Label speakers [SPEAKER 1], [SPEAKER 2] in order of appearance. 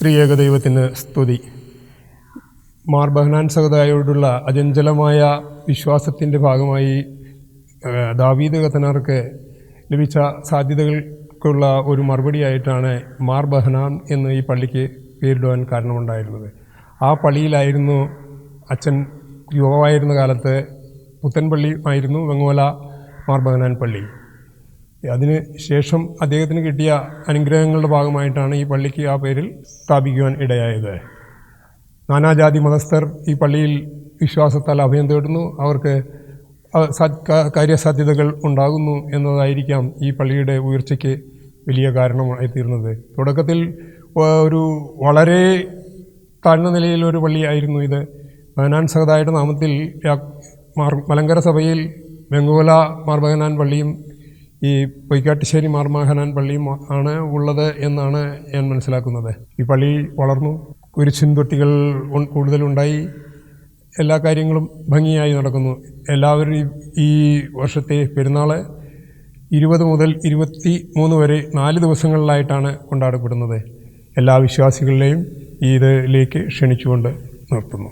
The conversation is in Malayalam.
[SPEAKER 1] ത്രിയേക ദൈവത്തിന് സ്തുതി. മാർ ബഹനാൻ സഹോദരയോടുള്ള അചഞ്ചലമായ വിശ്വാസത്തിൻ്റെ ഭാഗമായി ദാവീദ് കത്തനാർക്ക് ലഭിച്ച സാധ്യതകൾക്കുള്ള ഒരു മറുപടിയായിട്ടാണ് മാർ ബഹനാൻ എന്ന് ഈ പള്ളിക്ക് പേരിടുവാൻ കാരണമുണ്ടായിരുന്നത്. ആ പള്ളിയിലായിരുന്നു അച്ഛൻ യുവാവായിരുന്ന കാലത്ത് പുത്തൻപള്ളി ആയിരുന്നു വെങ്ങോല മാർ ബഹനാൻ പള്ളി. അതിന് ശേഷം അദ്ദേഹത്തിന് കിട്ടിയ അനുഗ്രഹങ്ങളുടെ ഭാഗമായിട്ടാണ് ഈ പള്ളിക്ക് ആ പേരിൽ സ്ഥാപിക്കുവാൻ ഇടയായത്. നാനാജാതി മതസ്ഥർ ഈ പള്ളിയിൽ വിശ്വാസത്താൽ അഭയം തേടുന്നു. അവർക്ക് കാര്യസാധ്യതകൾ ഉണ്ടാകുന്നു എന്നതായിരിക്കാം ഈ പള്ളിയുടെ ഉയർച്ചയ്ക്ക് വലിയ കാരണമായി തീർന്നത്. തുടക്കത്തിൽ ഒരു വളരെ താഴ്ന്ന നിലയിലൊരു പള്ളിയായിരുന്നു ഇത്. ബഹനാൻ സഹോദരയുടെ നാമത്തിൽ മലങ്കര സഭയിൽ വെങ്ങോല മാർ ബഹനാൻ പള്ളിയും ഈ പൊയ്ക്കാട്ടുശ്ശേരി മാർ ബഹനാൻ പള്ളിയും ആണ് ഉള്ളത് എന്നാണ് ഞാൻ മനസ്സിലാക്കുന്നത്. ഈ പള്ളി വളർന്നു, കുരിശിൻ തൊട്ടികൾ കൂടുതലുണ്ടായി, എല്ലാ കാര്യങ്ങളും ഭംഗിയായി നടക്കുന്നു. എല്ലാവരും ഈ വർഷത്തെ പെരുന്നാൾ 20 മുതൽ 23 വരെ 4 ദിവസങ്ങളിലായിട്ടാണ് കൊണ്ടാടപ്പെടുന്നത്. എല്ലാ വിശ്വാസികളെയും ഇതിലേക്ക് ക്ഷണിച്ചുകൊണ്ട് നിർത്തുന്നു.